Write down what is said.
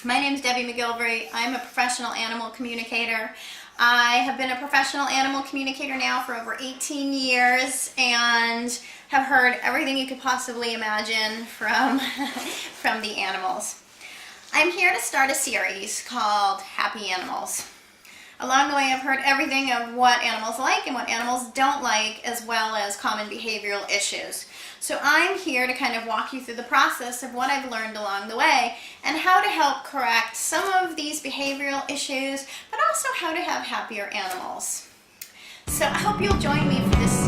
My name is Debbie McGillivray. I'm a professional animal communicator. I have been a professional animal communicator now for over 18 years and have heard everything you could possibly imagine from, from the animals. I'm here to start a series called Happy Animals. Along the way, I've heard everything of what animals like and what animals don't like, as well as common behavioral issues. So I'm here to kind of walk you through the process of what I've learned along the way and how to help correct some of these behavioral issues, but also how to have happier animals. So I hope you'll join me for this